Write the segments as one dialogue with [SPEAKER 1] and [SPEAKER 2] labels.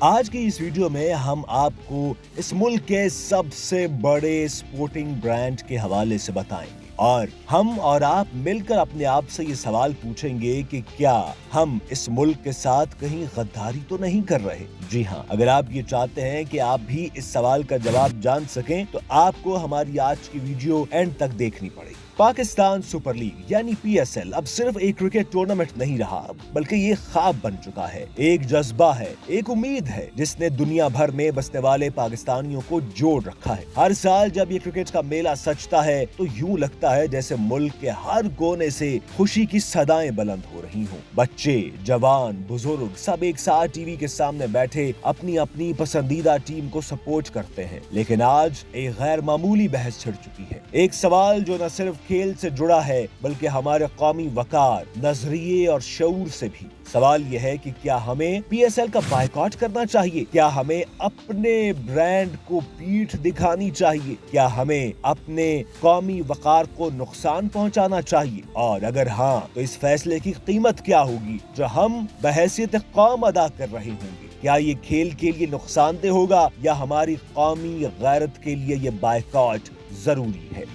[SPEAKER 1] آج کی اس ویڈیو میں ہم آپ کو اس ملک کے سب سے بڑے سپورٹنگ برانڈ کے حوالے سے بتائیں گے اور ہم اور آپ مل کر اپنے آپ سے یہ سوال پوچھیں گے کہ کیا ہم اس ملک کے ساتھ کہیں غداری تو نہیں کر رہے؟ جی ہاں، اگر آپ یہ چاہتے ہیں کہ آپ بھی اس سوال کا جواب جان سکیں تو آپ کو ہماری آج کی ویڈیو اینڈ تک دیکھنی پڑے گی۔ پاکستان سپر لیگ یعنی PSL اب صرف ایک کرکٹ ٹورنامنٹ نہیں رہا بلکہ یہ خواب بن چکا ہے، ایک جذبہ ہے، ایک امید ہے جس نے دنیا بھر میں بسنے والے پاکستانیوں کو جوڑ رکھا ہے۔ ہر سال جب یہ کرکٹ کا میلہ سجتا ہے تو یوں لگتا ہے جیسے ملک کے ہر کونے سے خوشی کی صدائیں بلند ہو رہی ہوں۔ بچے، جوان، بزرگ سب ایک ساتھ ٹی وی کے سامنے بیٹھے اپنی اپنی پسندیدہ ٹیم کو سپورٹ کرتے ہیں۔ لیکن آج ایک غیر معمولی بحث چھڑ چکی ہے، ایک سوال جو نہ صرف کھیل سے جڑا ہے بلکہ ہمارے قومی وقار، نظریے اور شعور سے بھی۔ سوال یہ ہے کہ کیا ہمیں PSL کا بائیکاٹ کرنا چاہیے؟ کیا ہمیں اپنے برانڈ کو پیٹھ دکھانی چاہیے؟ کیا ہمیں اپنے قومی وقار کو نقصان پہنچانا چاہیے؟ اور اگر ہاں تو اس فیصلے کی قیمت کیا ہوگی جو ہم بحیثیت قوم ادا کر رہے ہوں گے؟ کیا یہ کھیل کے لیے نقصان دہ ہوگا یا ہماری قومی غیرت کے لیے یہ بائیکاٹ ضروری ہے؟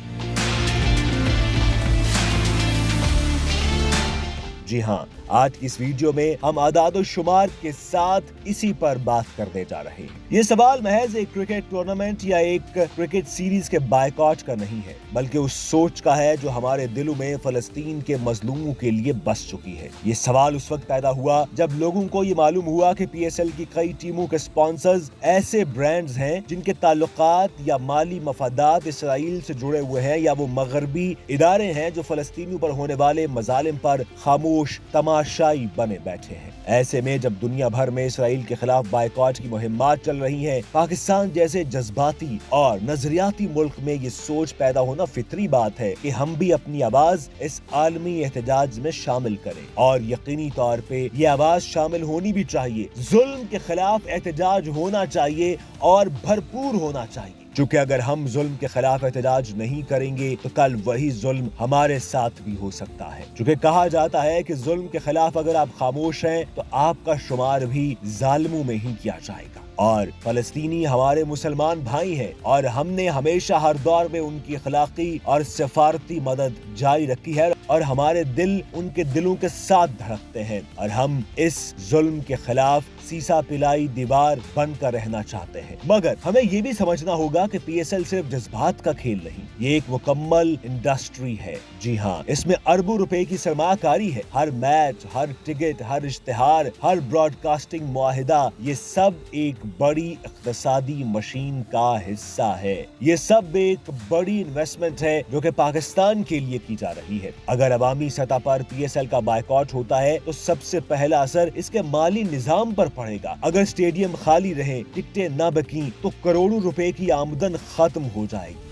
[SPEAKER 1] جی ہاں، آج کی اس ویڈیو میں ہم اعداد و شمار کے ساتھ اسی پر بات کرنے جا رہے ہیں۔ یہ سوال محض ایک کرکٹ ٹورنامنٹ یا ایک کرکٹ سیریز کے بائیکاٹ کا نہیں ہے بلکہ اس سوچ کا ہے جو ہمارے دلوں میں فلسطین کے مظلوموں کے لیے بس چکی ہے۔ یہ سوال اس وقت پیدا ہوا جب لوگوں کو یہ معلوم ہوا کہ PSL کی کئی ٹیموں کے سپانسرز ایسے برانڈز ہیں جن کے تعلقات یا مالی مفادات اسرائیل سے جڑے ہوئے ہیں یا وہ مغربی ادارے ہیں جو فلسطینیوں پر ہونے والے مظالم پر خاموش تماشائی بنے بیٹھے ہیں۔ ایسے میں جب دنیا بھر میں اسرائیل کے خلاف بائیکاٹ کی مہمات چل رہی ہیں، پاکستان جیسے جذباتی اور نظریاتی ملک میں یہ سوچ پیدا ہونا فطری بات ہے کہ ہم بھی اپنی آواز اس عالمی احتجاج میں شامل کریں، اور یقینی طور پہ یہ آواز شامل ہونی بھی چاہیے۔ ظلم کے خلاف احتجاج ہونا چاہیے اور بھرپور ہونا چاہیے، چونکہ اگر ہم ظلم کے خلاف احتجاج نہیں کریں گے تو کل وہی ظلم ہمارے ساتھ بھی ہو سکتا ہے۔ چونکہ کہا جاتا ہے کہ ظلم کے خلاف اگر آپ خاموش ہیں تو آپ کا شمار بھی ظالموں میں ہی کیا جائے گا۔ اور فلسطینی ہمارے مسلمان بھائی ہیں اور ہم نے ہمیشہ ہر دور میں ان کی اخلاقی اور سفارتی مدد جاری رکھی ہے اور ہمارے دل ان کے دلوں کے ساتھ دھڑکتے ہیں، اور ہم اس ظلم کے خلاف سیسا پلائی دیوار بن کر رہنا چاہتے ہیں۔ مگر ہمیں یہ بھی سمجھنا ہوگا کہ PSL صرف جذبات کا کھیل نہیں، یہ ایک مکمل انڈسٹری ہے۔ جی ہاں، اس میں اربوں روپے کی سرمایہ کاری ہے۔ ہر میچ، ہر ٹکٹ، ہر اشتہار، ہر براڈ کاسٹنگ معاہدہ، یہ سب ایک بڑی اقتصادی مشین کا حصہ ہے۔ یہ سب ایک بڑی انویسٹمنٹ ہے جو کہ پاکستان کے لیے کی جا رہی ہے۔ اگر عوامی سطح پر PSL کا بائیکاٹ ہوتا ہے تو سب سے پہلا اثر اس کے مالی نظام پر پڑے گا۔ اگر اسٹیڈیم خالی رہے، ٹکٹیں نہ بکیں تو کروڑوں روپے کی آمدن ختم ہو جائے گی۔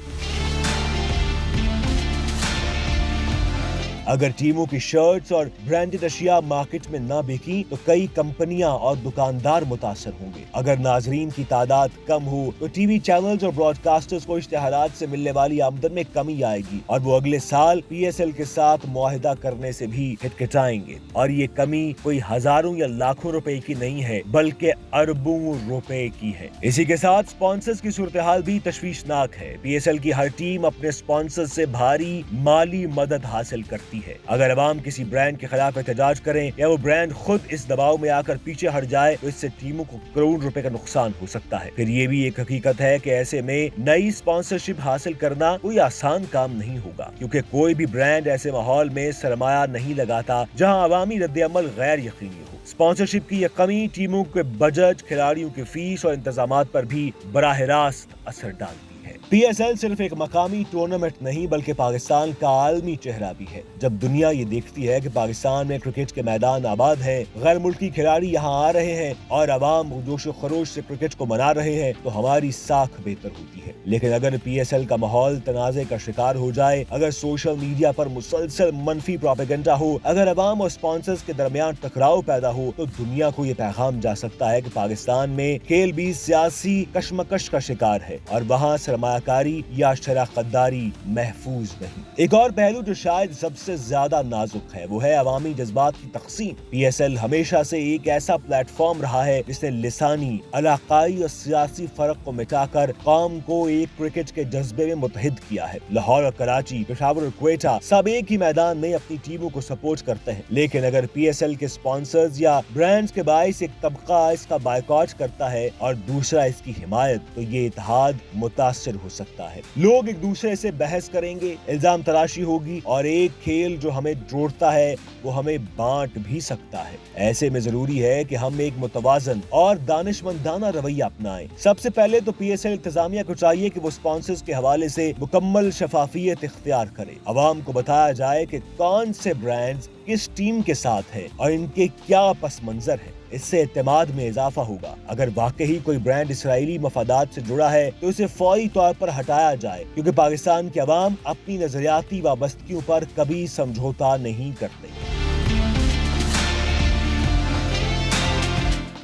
[SPEAKER 1] اگر ٹیموں کی شرٹس اور برانڈڈ اشیاء مارکیٹ میں نہ بکیں تو کئی کمپنیاں اور دکاندار متاثر ہوں گے۔ اگر ناظرین کی تعداد کم ہو تو ٹی وی چینلز اور براڈ کاسٹرز کو اشتہارات سے ملنے والی آمدن میں کمی آئے گی اور وہ اگلے سال PSL کے ساتھ معاہدہ کرنے سے بھی ہچکچائیں گے، اور یہ کمی کوئی ہزاروں یا لاکھوں روپے کی نہیں ہے بلکہ اربوں روپے کی ہے۔ اسی کے ساتھ سپانسرز کی صورتحال بھی تشویشناک ہے۔ PSL کی ہر ٹیم اپنے سپانسر سے بھاری مالی مدد حاصل کرتی ہے۔ اگر عوام کسی برانڈ کے خلاف احتجاج کریں یا وہ برانڈ خود اس دباؤ میں آ کر پیچھے ہٹ جائے تو اس سے ٹیموں کو کروڑ روپے کا نقصان ہو سکتا ہے۔ پھر یہ بھی ایک حقیقت ہے کہ ایسے میں نئی سپانسرشپ حاصل کرنا کوئی آسان کام نہیں ہوگا، کیونکہ کوئی بھی برانڈ ایسے ماحول میں سرمایہ نہیں لگاتا جہاں عوامی رد عمل غیر یقینی ہو۔ سپانسرشپ کی یہ کمی ٹیموں کے بجٹ، کھلاڑیوں کی فیس اور انتظامات پر بھی براہ راست اثر ڈالتی ہے۔ PSL صرف ایک مقامی ٹورنامنٹ نہیں بلکہ پاکستان کا عالمی چہرہ بھی ہے۔ جب دنیا یہ دیکھتی ہے کہ پاکستان میں کرکٹ کے میدان آباد ہیں، غیر ملکی کھلاڑی یہاں آ رہے ہیں اور عوام جوش و خروش سے کرکٹ کو منا رہے ہیں تو ہماری ساکھ بہتر ہوتی ہے۔ لیکن اگر PSL کا ماحول تنازع کا شکار ہو جائے، اگر سوشل میڈیا پر مسلسل منفی پروپیگنڈا ہو، اگر عوام اور سپانسرز کے درمیان ٹکراؤ پیدا ہو تو دنیا کو یہ پیغام جا سکتا ہے کہ پاکستان میں کھیل بھی سیاسی کشمکش کا شکار ہے اور وہاں سرمایہ سرمایہ یا شراکتداری محفوظ نہیں۔ ایک اور پہلو جو شاید سب سے زیادہ نازک ہے وہ ہے عوامی جذبات کی تقسیم۔ پی ایس ایل ہمیشہ سے ایک ایسا پلیٹ فارم رہا ہے جس نے لسانی، علاقائی اور سیاسی فرق کو مٹا کر قوم کو ایک کرکٹ کے جذبے میں متحد کیا ہے۔ لاہور اور کراچی، پشاور اور کوئٹہ سب ایک ہی میدان میں اپنی ٹیموں کو سپورٹ کرتے ہیں، لیکن اگر پی ایس ایل کے اسپانسرز یا برانڈز کے باعث ایک طبقہ اس کا بائیکاٹ کرتا ہے اور دوسرا اس کی حمایت، تو یہ اتحاد متاثر ہو سکتا ہے۔ لوگ ایک دوسرے سے بحث کریں گے، الزام تراشی ہوگی اور ایک کھیل جو ہمیں جوڑتا ہے وہ ہمیں بانٹ بھی سکتا ہے۔ ایسے میں ضروری ہے کہ ہم ایک متوازن اور دانشمندانہ رویہ اپنائیں۔ سب سے پہلے تو پی ایس ایل انتظامیہ کو چاہیے کہ وہ اسپانسرز کے حوالے سے مکمل شفافیت اختیار کرے۔ عوام کو بتایا جائے کہ کون سے برانڈز کس ٹیم کے ساتھ ہیں اور ان کے کیا پس منظر ہے۔ اس سے اعتماد میں اضافہ ہوگا۔ اگر واقعی کوئی برانڈ اسرائیلی مفادات سے جڑا ہے تو اسے فوری طور پر ہٹایا جائے، کیونکہ پاکستان کے عوام اپنی نظریاتی وابستگیوں پر کبھی سمجھوتا نہیں کرتے۔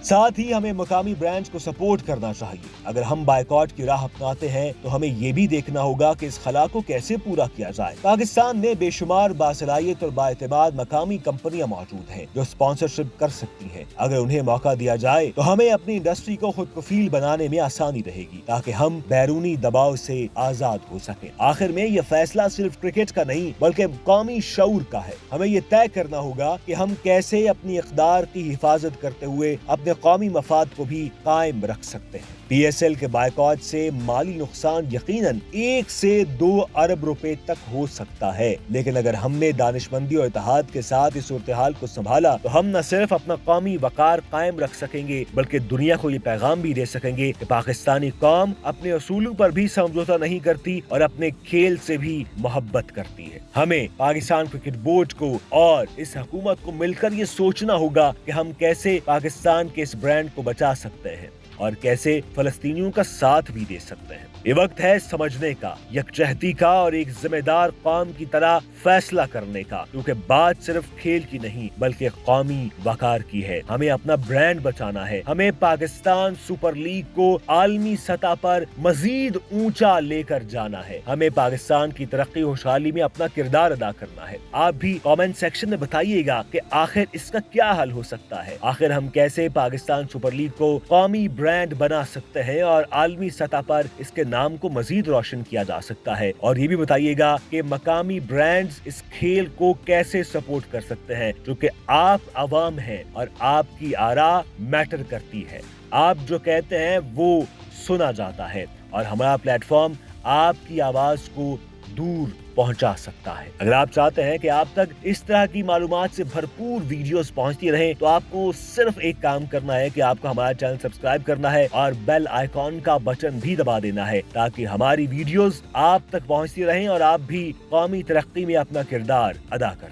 [SPEAKER 1] ساتھ ہی ہمیں مقامی برانڈز کو سپورٹ کرنا چاہیے۔ اگر ہم بائیکاٹ کی راہ اپناتے ہیں تو ہمیں یہ بھی دیکھنا ہوگا کہ اس خلا کو کیسے پورا کیا جائے۔ پاکستان میں بے شمار باصلاحیت اور بااعتماد مقامی کمپنیاں موجود ہیں جو اسپانسرشپ کر سکتی ہیں۔ اگر انہیں موقع دیا جائے تو ہمیں اپنی انڈسٹری کو خود کفیل بنانے میں آسانی رہے گی تاکہ ہم بیرونی دباؤ سے آزاد ہو سکیں۔ آخر میں یہ فیصلہ صرف کرکٹ کا نہیں بلکہ قومی شعور کا ہے۔ ہمیں یہ طے کرنا ہوگا کہ ہم کیسے اپنی اقدار کی حفاظت کرتے ہوئے اپنے قومی مفاد کو بھی قائم رکھ سکتے ہیں۔ پی ایس ایل کے بائیکاٹ سے مالی نقصان یقیناً 1 سے 2 ارب روپے تک ہو سکتا ہے، لیکن اگر ہم نے دانشمندی اور اتحاد کے ساتھ اس صورتحال کو سنبھالا تو ہم نہ صرف اپنا قومی وقار قائم رکھ سکیں گے بلکہ دنیا کو یہ پیغام بھی دے سکیں گے کہ پاکستانی قوم اپنے اصولوں پر بھی سمجھوتا نہیں کرتی اور اپنے کھیل سے بھی محبت کرتی ہے۔ ہمیں پاکستان کرکٹ بورڈ کو اور اس حکومت کو مل کر یہ سوچنا ہوگا کہ ہم کیسے پاکستان کے اس برانڈ کو بچا سکتے ہیں اور کیسے فلسطینیوں کا ساتھ بھی دے سکتے ہیں۔ یہ وقت ہے سمجھنے کا، یکجہتی کا اور ایک ذمہ دار قوم کی طرح فیصلہ کرنے کا، کیونکہ بات صرف کھیل کی نہیں بلکہ قومی وقار کی ہے۔ ہمیں اپنا برانڈ بچانا ہے، ہمیں پاکستان سپر لیگ کو عالمی سطح پر مزید اونچا لے کر جانا ہے، ہمیں پاکستان کی ترقی خوشحالی میں اپنا کردار ادا کرنا ہے۔ آپ بھی کامنٹ سیکشن میں بتائیے گا کہ آخر اس کا کیا حل ہو سکتا ہے، آخر ہم کیسے پاکستان سپر لیگ کو قومی برانڈ بنا سکتے ہیں اور عالمی سطح پر اس کے نام کو مزید روشن کیا جا سکتا ہے۔ اور یہ بھی بتائیے گا کہ مقامی برانڈز اس کھیل کو کیسے سپورٹ کر سکتے ہیں، کیونکہ آپ عوام ہیں اور آپ کی آراء میٹر کرتی ہے۔ آپ جو کہتے ہیں وہ سنا جاتا ہے اور ہمارا پلیٹ فارم آپ کی آواز کو دور پہنچا سکتا ہے۔ اگر آپ چاہتے ہیں کہ آپ تک اس طرح کی معلومات سے بھرپور ویڈیوز پہنچتی رہیں تو آپ کو صرف ایک کام کرنا ہے کہ آپ کو ہمارا چینل سبسکرائب کرنا ہے اور بیل آئیکن کا بٹن بھی دبا دینا ہے تاکہ ہماری ویڈیوز آپ تک پہنچتی رہیں اور آپ بھی قومی ترقی میں اپنا کردار ادا کریں۔